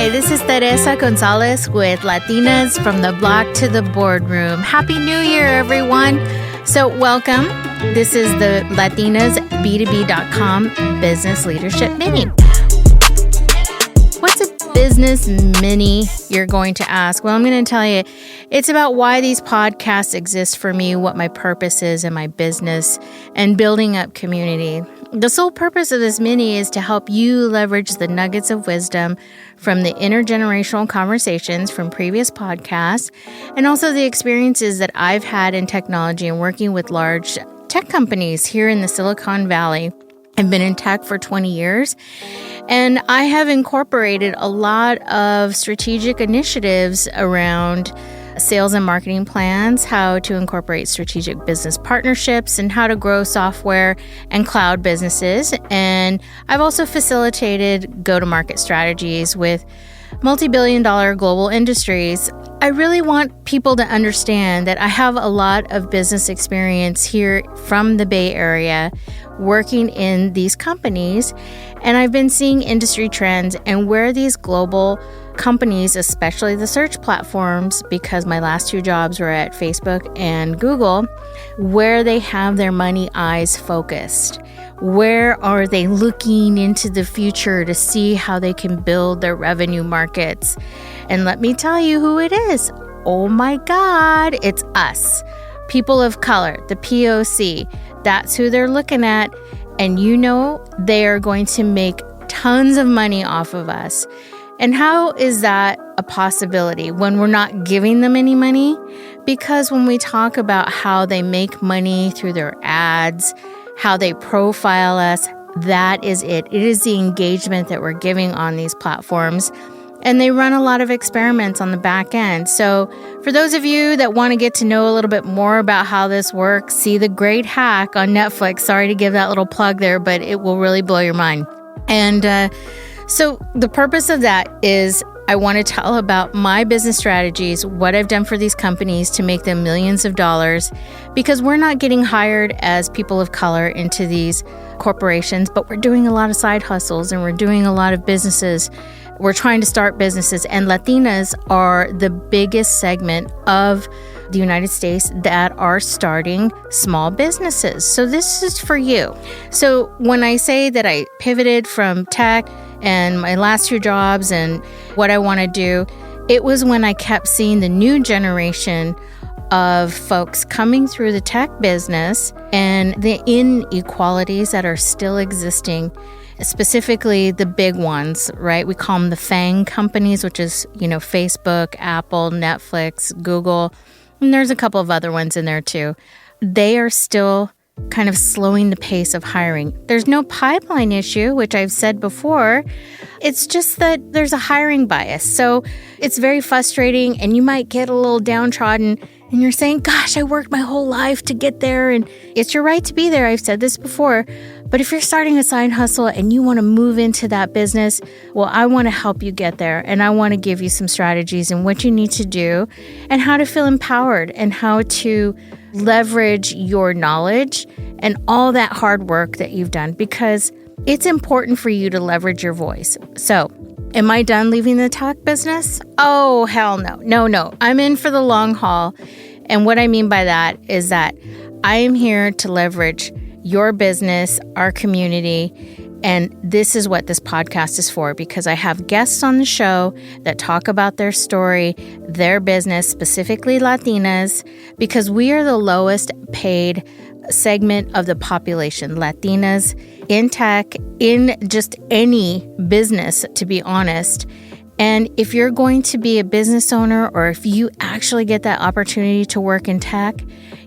Hi, this is Teresa Gonzalez with Latinas from the Block to the Boardroom. Happy New Year, everyone. So welcome. This is the Latinas B2B.com Business Leadership Mini. What's a business mini, you're going to ask? Well, I'm going to tell you, it's about why these podcasts exist for me, what my purpose is in my business, and building up community. The sole purpose of this mini is to help you leverage the nuggets of wisdom from the intergenerational conversations from previous podcasts, and also the experiences that I've had in technology and working with large tech companies here in the Silicon Valley. I've been in tech for 20 years, and I have incorporated a lot of strategic initiatives around sales and marketing plans, how to incorporate strategic business partnerships, and how to grow software and cloud businesses. And I've also facilitated go-to-market strategies with multi-billion-dollar global industries. I really want people to understand that I have a lot of business experience here from the Bay Area working in these companies, and I've been seeing industry trends and where these global companies, especially the search platforms, because my last two jobs were at Facebook and Google, where they have their money eyes focused. Where are they looking into the future to see how they can build their revenue markets? And let me tell you who it is. Oh my God, it's us. People of color, the POC. That's who they're looking at. And you know they are going to make tons of money off of us. And how is that a possibility when we're not giving them any money? Because when we talk about how they make money through their ads, how they profile us, that is it. It is the engagement that we're giving on these platforms. And they run a lot of experiments on the back end. So for those of you that want to get to know a little bit more about how this works, see The Great Hack on Netflix. Sorry to give that little plug there, but it will really blow your mind. And so the purpose of that is I want to tell about my business strategies, what I've done for these companies to make them millions of dollars, because we're not getting hired as people of color into these corporations, but we're doing a lot of side hustles and we're doing a lot of businesses. We're trying to start businesses, and Latinas are the biggest segment of the United States that are starting small businesses. So this is for you. So when I say that I pivoted from tech and my last two jobs and what I want to do, it was when I kept seeing the new generation of folks coming through the tech business and the inequalities that are still existing, specifically the big ones, right? We call them the FANG companies, which is, Facebook, Apple, Netflix, Google, and there's a couple of other ones in there too. They are still kind of slowing the pace of hiring. There's no pipeline issue, which I've said before. It's just that there's a hiring bias. So it's very frustrating, and you might get a little downtrodden and you're saying, gosh, I worked my whole life to get there, and it's your right to be there. I've said this before. But if you're starting a side hustle and you want to move into that business, well, I want to help you get there. And I want to give you some strategies and what you need to do and how to feel empowered and how to leverage your knowledge and all that hard work that you've done, because it's important for you to leverage your voice. So, am I done leaving the tech business? Oh, hell no. No. I'm in for the long haul. And what I mean by that is that I am here to leverage your business, our community, and this is what this podcast is for, because I have guests on the show that talk about their story, their business, specifically Latinas, because we are the lowest paid segment of the population, Latinas, in tech, in just any business, to be honest. And if you're going to be a business owner, or if you actually get that opportunity to work in tech,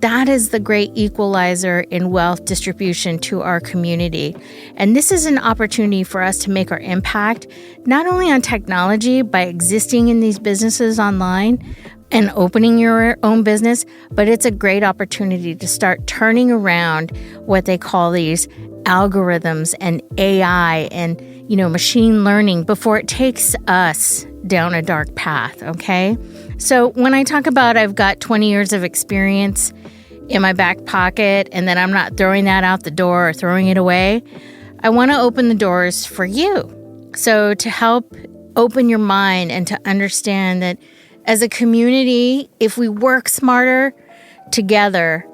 that is the great equalizer in wealth distribution to our community. And this is an opportunity for us to make our impact, not only on technology by existing in these businesses online and opening your own business, but it's a great opportunity to start turning around what they call these algorithms and AI and machine learning before it takes us down a dark path, okay? So when I talk about I've got 20 years of experience in my back pocket and then I'm not throwing that out the door or throwing it away, I want to open the doors for you. So to help open your mind and to understand that as a community, if we work smarter together,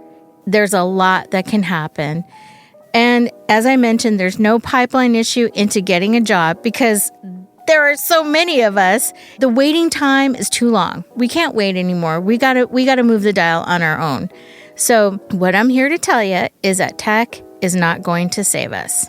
there's a lot that can happen. And as I mentioned, there's no pipeline issue into getting a job because there are so many of us. The waiting time is too long. We can't wait anymore. We gotta move the dial on our own. So what I'm here to tell you is that tech is not going to save us.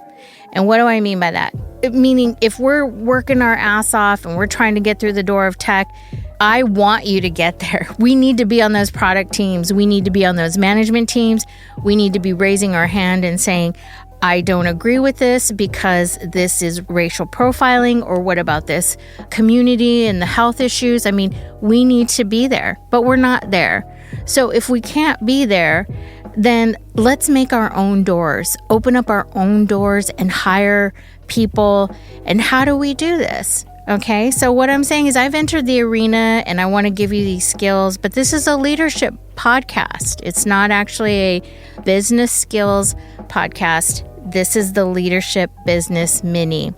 And what do I mean by that? Meaning if we're working our ass off and we're trying to get through the door of tech, I want you to get there. We need to be on those product teams. We need to be on those management teams. We need to be raising our hand and saying, I don't agree with this because this is racial profiling, or what about this community and the health issues? I mean, we need to be there, but we're not there. So if we can't be there, then let's make our own doors, open up our own doors and hire people. And how do we do this? Okay, so what I'm saying is I've entered the arena and I want to give you these skills, but this is a leadership podcast. It's not actually a business skills podcast. This is the Leadership Business Mini.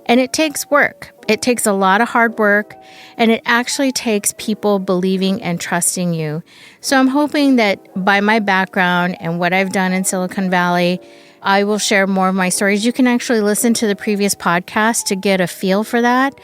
And it takes work. It takes a lot of hard work, and it actually takes people believing and trusting you. So I'm hoping that by my background and what I've done in Silicon Valley, I will share more of my stories. You can actually listen to the previous podcast to get a feel for that.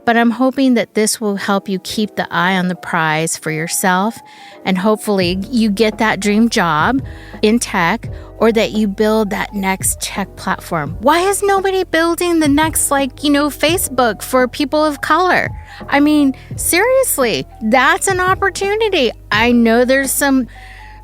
But I'm hoping that this will help you keep the eye on the prize for yourself. And hopefully you get that dream job in tech, or that you build that next tech platform. Why is nobody building the next, Facebook for people of color? I mean, seriously, that's an opportunity. I know there's some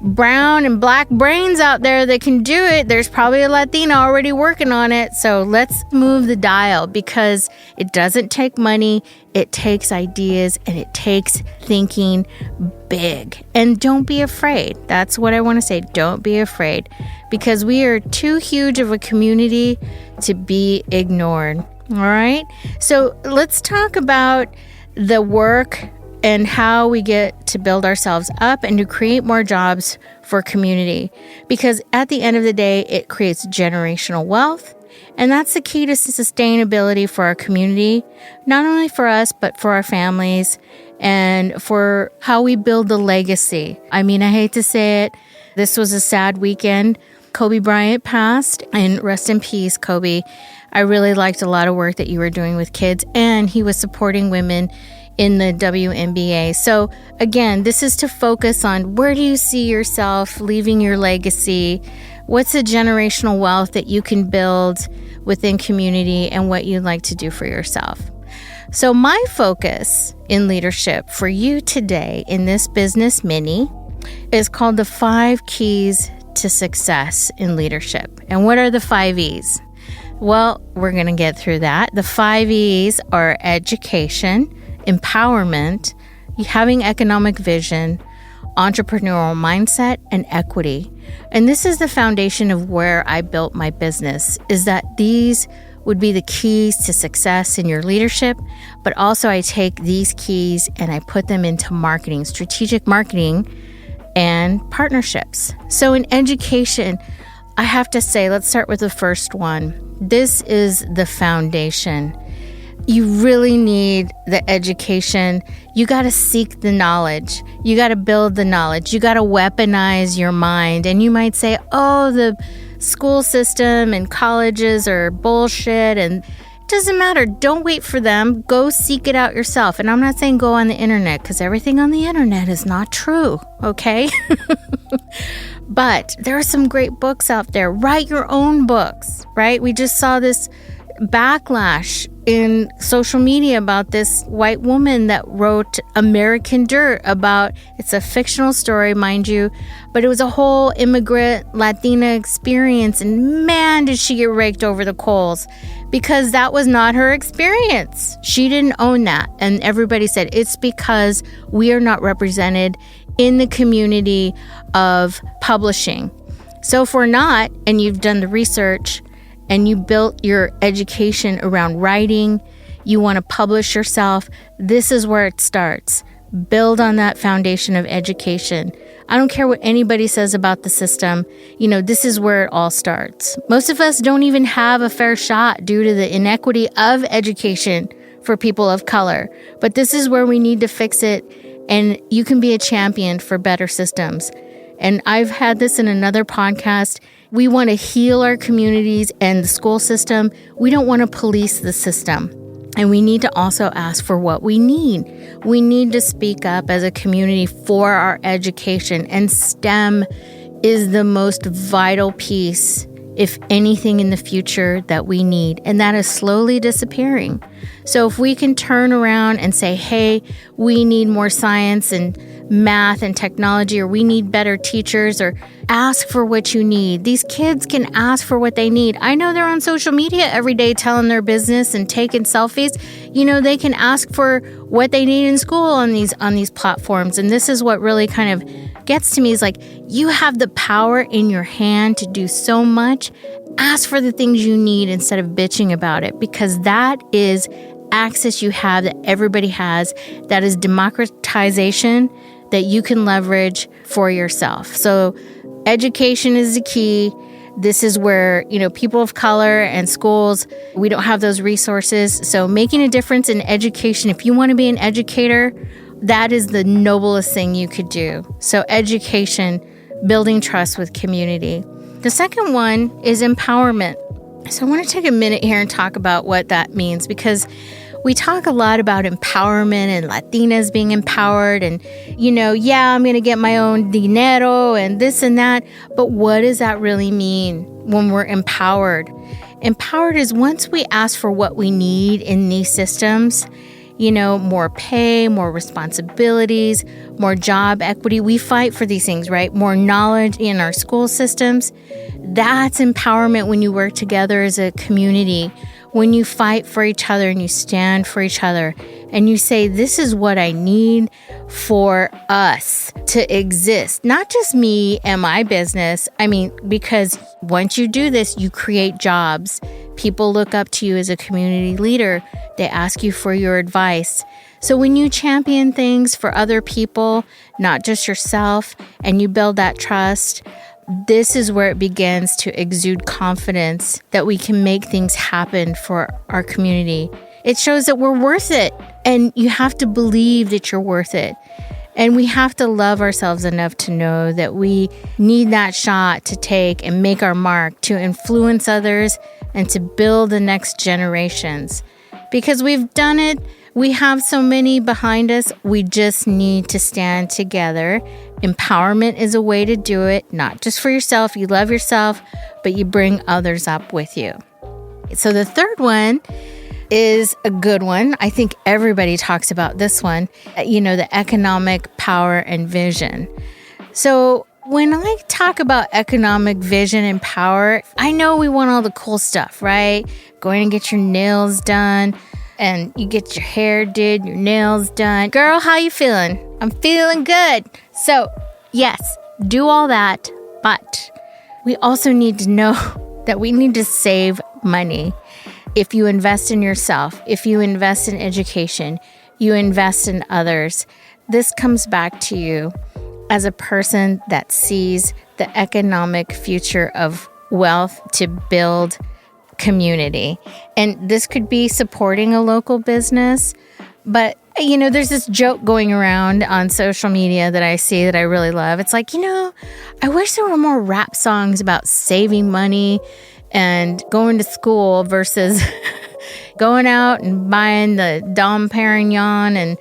brown and black brains out there that can do it. There's probably a Latina already working on it. So let's move the dial, because it doesn't take money. It takes ideas, and it takes thinking big. And don't be afraid. That's what I want to say. Don't be afraid, because we are too huge of a community to be ignored. All right. So let's talk about the work and how we get to build ourselves up and to create more jobs for community. Because at the end of the day, it creates generational wealth. And that's the key to sustainability for our community, not only for us, but for our families and for how we build the legacy. I mean, I hate to say it. This was a sad weekend. Kobe Bryant passed, and rest in peace, Kobe. I really liked a lot of work that you were doing with kids, and he was supporting women in the WNBA. So again, this is to focus on, where do you see yourself leaving your legacy? What's the generational wealth that you can build within community, and what you'd like to do for yourself? So my focus in leadership for you today in this business mini is called the 5 keys to success in leadership. And what are the 5 E's? Well, we're going to get through that. The 5 E's are education, empowerment, having economic vision, entrepreneurial mindset, and equity. And this is the foundation of where I built my business, is that these would be the keys to success in your leadership. But also I take these keys and I put them into marketing, strategic marketing, and partnerships. So in education, I have to say, let's start with the first one. This is the foundation. You really need the education. You got to seek the knowledge. You got to build the knowledge. You got to weaponize your mind. And you might say, oh, the school system and colleges are bullshit, and it doesn't matter. Don't wait for them. Go seek it out yourself. And I'm not saying go on the internet, because everything on the internet is not true, okay? But there are some great books out there. Write your own books, right? We just saw this backlash in social media about this white woman that wrote American Dirt about, it's a fictional story, mind you, but it was a whole immigrant Latina experience. And man, did she get raked over the coals, because that was not her experience. She didn't own that. And everybody said it's because we are not represented in the community of publishing. So if we're not, and you've done the research and you built your education around writing, you want to publish yourself, this is where it starts. Build on that foundation of education. I don't care what anybody says about the system. This is where it all starts. Most of us don't even have a fair shot due to the inequity of education for people of color. But this is where we need to fix it. And you can be a champion for better systems. And I've had this in another podcast. We want to heal our communities and the school system. We don't want to police the system. And we need to also ask for what we need. We need to speak up as a community for our education. And STEM is the most vital piece, if anything, in the future that we need. And that is slowly disappearing. So if we can turn around and say, hey, we need more science and math and technology, or we need better teachers, or ask for what you need. These kids can ask for what they need. I know they're on social media every day telling their business and taking selfies. They can ask for what they need in school on these platforms. And this is what really kind of gets to me, is like, you have the power in your hand to do so much. Ask for the things you need instead of bitching about it, because that is access you have that everybody has. That is democratization that you can leverage for yourself. So education is the key. This is where, people of color and schools, we don't have those resources. So making a difference in education, if you want to be an educator, that is the noblest thing you could do. So education, building trust with community. The second one is empowerment. So I want to take a minute here and talk about what that means, because we talk a lot about empowerment and Latinas being empowered and, I'm going to get my own dinero and this and that. But what does that really mean when we're empowered? Empowered is once we ask for what we need in these systems, more pay, more responsibilities, more job equity. We fight for these things, right? More knowledge in our school systems. That's empowerment when you work together as a community, when you fight for each other and you stand for each other and you say, this is what I need for us to exist. Not just me and my business. Because once you do this, you create jobs. People look up to you as a community leader. They ask you for your advice. So when you champion things for other people, not just yourself, and you build that trust, this is where it begins to exude confidence that we can make things happen for our community. It shows that we're worth it, and you have to believe that you're worth it. And we have to love ourselves enough to know that we need that shot to take and make our mark, to influence others and to build the next generations. Because we've done it. We have so many behind us. We just need to stand together. Empowerment is a way to do it, not just for yourself. You love yourself, but you bring others up with you. So the third one is a good one. I think everybody talks about this one, the economic power and vision. So when I talk about economic vision and power, I know we want all the cool stuff, right? Going and get your nails done, and you get your hair did, your nails done. Girl, how you feeling? I'm feeling good. So yes, do all that, but we also need to know that we need to save money. If you invest in yourself, if you invest in education, you invest in others, this comes back to you as a person that sees the economic future of wealth to build community. And this could be supporting a local business, but there's this joke going around on social media that I see that I really love. It's like, I wish there were more rap songs about saving money and going to school versus going out and buying the Dom Perignon and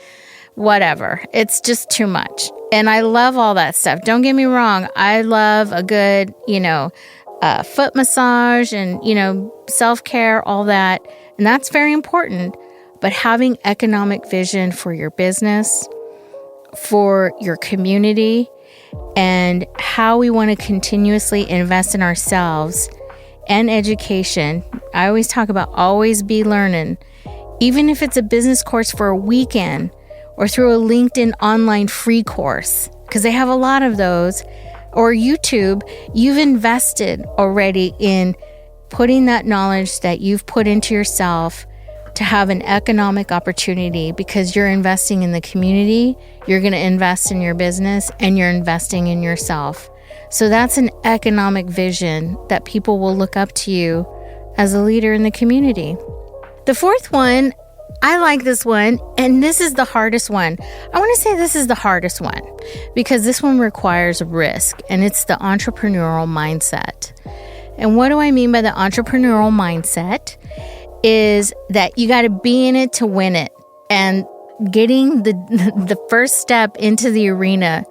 whatever. It's just too much. And I love all that stuff. Don't get me wrong. I love a good, foot massage and, self-care, all that. And that's very important. But having economic vision for your business, for your community, and how we want to continuously invest in ourselves and education. I always talk about always be learning, even if it's a business course for a weekend or through a LinkedIn online free course, because they have a lot of those, or YouTube. You've invested already in putting that knowledge that you've put into yourself to have an economic opportunity, because you're investing in the community, you're going to invest in your business, and you're investing in yourself. So that's an economic vision that people will look up to you as a leader in the community. The fourth one, I like this one, and this is the hardest one. I want to say this is the hardest one because this one requires risk, and it's the entrepreneurial mindset. And what do I mean by the entrepreneurial mindset? Is that you got to be in it to win it. And getting the first step into the arena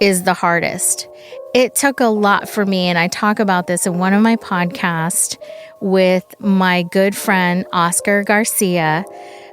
is the hardest. It took a lot for me, and I talk about this in one of my podcasts with my good friend, Oscar Garcia,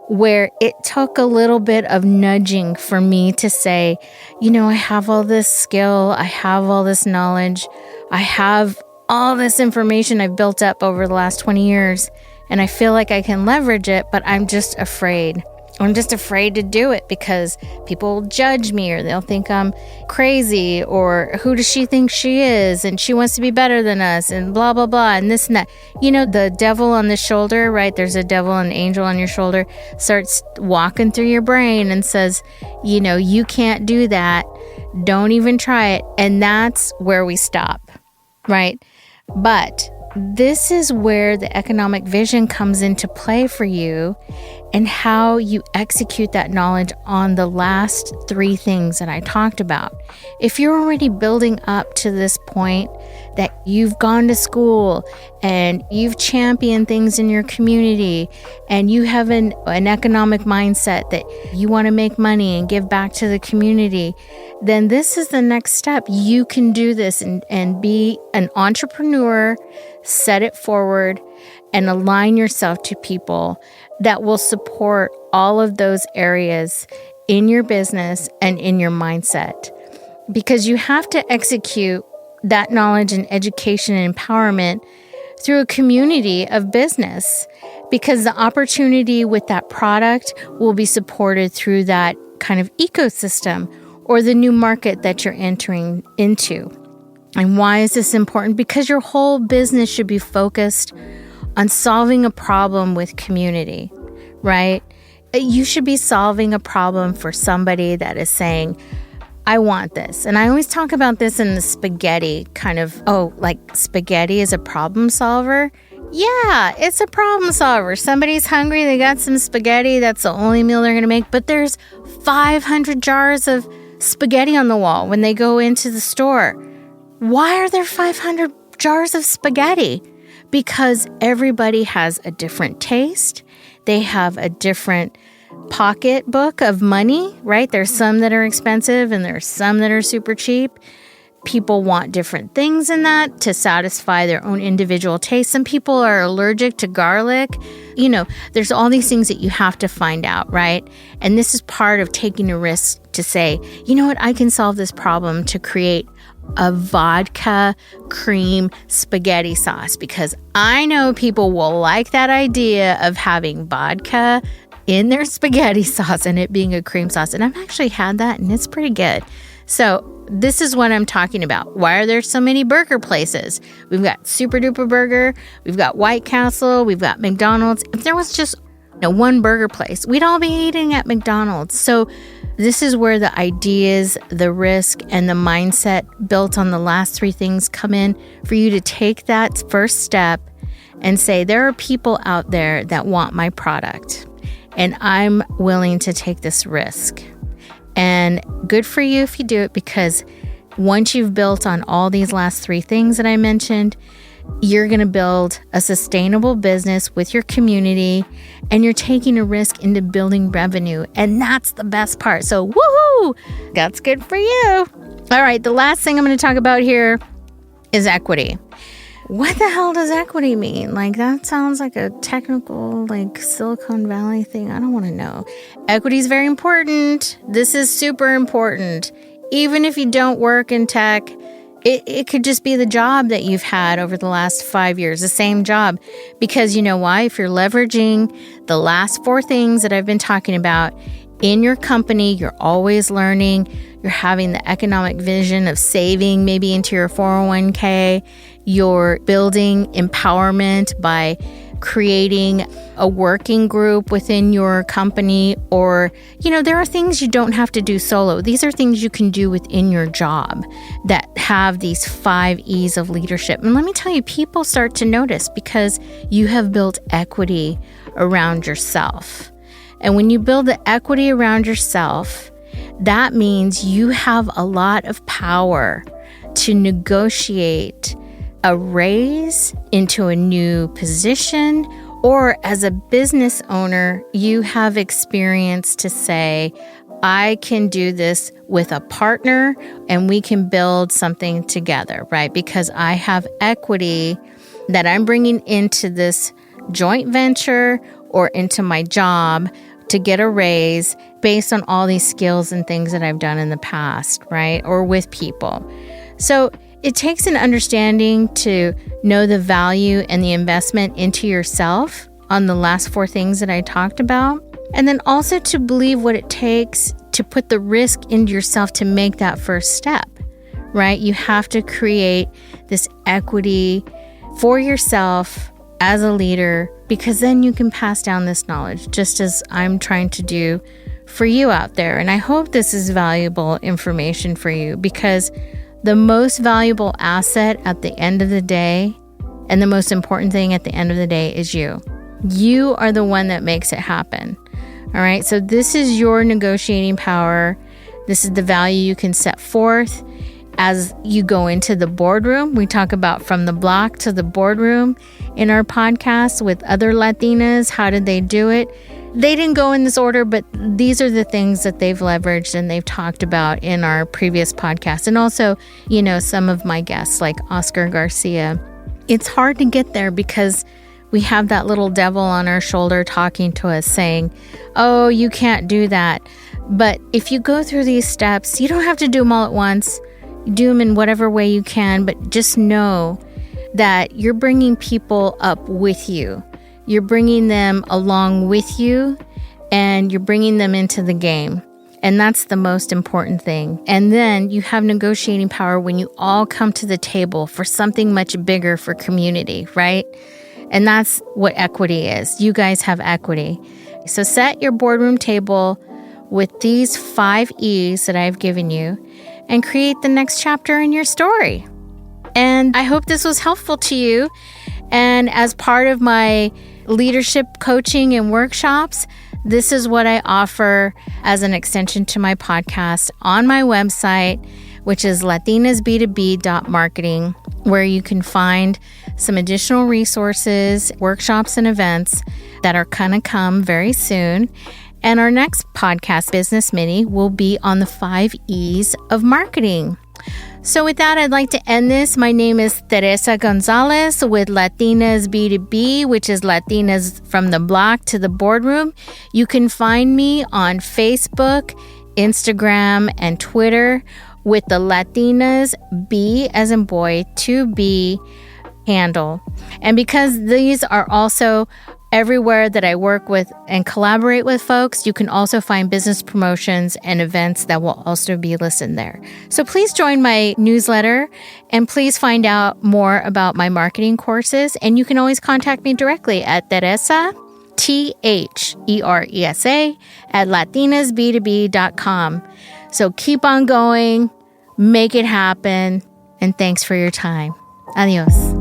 where it took a little bit of nudging for me to say, I have all this skill, I have all this knowledge, I have all this information I've built up over the last 20 years, and I feel like I can leverage it, but I'm just afraid. I'm just afraid to do it because people will judge me, or they'll think I'm crazy, or who does she think she is? And she wants to be better than us, and blah, blah, blah, and this and that. The devil on the shoulder, right? There's a devil and angel on your shoulder, starts walking through your brain and says, you can't do that. Don't even try it. And that's where we stop, right? But this is where the economic vision comes into play for you, and how you execute that knowledge on the last 3 things that I talked about. If you're already building up to this point that you've gone to school and you've championed things in your community, and you have an economic mindset that you want to make money and give back to the community, then this is the next step. You can do this and be an entrepreneur, set it forward, and align yourself to people that will support all of those areas in your business and in your mindset. Because you have to execute that knowledge and education and empowerment through a community of business, because the opportunity with that product will be supported through that kind of ecosystem or the new market that you're entering into. And why is this important? Because your whole business should be focused on solving a problem with community, right? You should be solving a problem for somebody that is saying, I want this. And I always talk about this in the spaghetti kind of, like spaghetti is a problem solver. Yeah, it's a problem solver. Somebody's hungry, they got some spaghetti, that's the only meal they're going to make. But there's 500 jars of spaghetti on the wall when they go into the store. Why are there 500 jars of spaghetti? Because everybody has a different taste. They have a different pocketbook of money, right? There's some that are expensive and there's some that are super cheap. People want different things in that to satisfy their own individual taste. Some people are allergic to garlic. There's all these things that you have to find out, right? And this is part of taking a risk to say, you know what, I can solve this problem to create a vodka cream spaghetti sauce, because I know people will like that idea of having vodka in their spaghetti sauce and it being a cream sauce. And I've actually had that and it's pretty good. So this is what I'm talking about. Why are there so many burger places? We've got Super Duper Burger, we've got White Castle, we've got McDonald's. If there was just one burger place, we'd all be eating at McDonald's. So this is where the ideas, the risk, and the mindset built on the last 3 things come in for you to take that first step and say, there are people out there that want my product, and I'm willing to take this risk. And good for you if you do it, because once you've built on all these last 3 things that I mentioned, you're going to build a sustainable business with your community, and you're taking a risk into building revenue. And that's the best part. So woohoo, that's good for you. All right. The last thing I'm going to talk about here is equity. What the hell does equity mean? That sounds like a technical, Silicon Valley thing. I don't want to know. Equity is very important. This is super important. Even if you don't work in tech, it could just be the job that you've had over the last 5 years, the same job. Because you know why? If you're leveraging the last 4 things that I've been talking about in your company, you're always learning. You're having the economic vision of saving maybe into your 401k. You're building empowerment by creating a working group within your company, or, there are things you don't have to do solo. These are things you can do within your job that have these 5 E's of leadership. And let me tell you, people start to notice because you have built equity around yourself. And when you build the equity around yourself, that means you have a lot of power to negotiate a raise into a new position, or as a business owner, you have experience to say, I can do this with a partner and we can build something together, right? Because I have equity that I'm bringing into this joint venture or into my job to get a raise based on all these skills and things that I've done in the past, right? Or with people. So it takes an understanding to know the value and the investment into yourself on the last 4 things that I talked about. And then also to believe what it takes to put the risk into yourself to make that first step, right? You have to create this equity for yourself as a leader, because then you can pass down this knowledge, just as I'm trying to do for you out there. And I hope this is valuable information for you, because the most valuable asset at the end of the day, and the most important thing at the end of the day, is you. You are the one that makes it happen. All right. So this is your negotiating power. This is the value you can set forth as you go into the boardroom. We talk about from the block to the boardroom in our podcast with other Latinas. How did they do it? They didn't go in this order, but these are the things that they've leveraged and they've talked about in our previous podcast. And also, some of my guests like Oscar Garcia. It's hard to get there because we have that little devil on our shoulder talking to us saying, oh, you can't do that. But if you go through these steps, you don't have to do them all at once. You do them in whatever way you can, but just know that you're bringing people up with you. You're bringing them along with you, and you're bringing them into the game. And that's the most important thing. And then you have negotiating power when you all come to the table for something much bigger for community, right? And that's what equity is. You guys have equity. So set your boardroom table with these 5 E's that I've given you and create the next chapter in your story. And I hope this was helpful to you. And as part of my leadership coaching and workshops, this is what I offer as an extension to my podcast on my website, which is latinasb2b.marketing, where you can find some additional resources, workshops, and events that are going to come very soon. And our next podcast, Business Mini, will be on the 5 E's of marketing. So with that, I'd like to end this. My name is Teresa Gonzalez with Latinas B2B, which is Latinas from the block to the boardroom. You can find me on Facebook, Instagram, and Twitter with the Latinas B as in boy, 2B handle. And because these are also everywhere that I work with and collaborate with folks, you can also find business promotions and events that will also be listed there. So please join my newsletter and please find out more about my marketing courses. And you can always contact me directly at Teresa, Teresa, at latinasb2b.com. So keep on going, make it happen, and thanks for your time. Adios.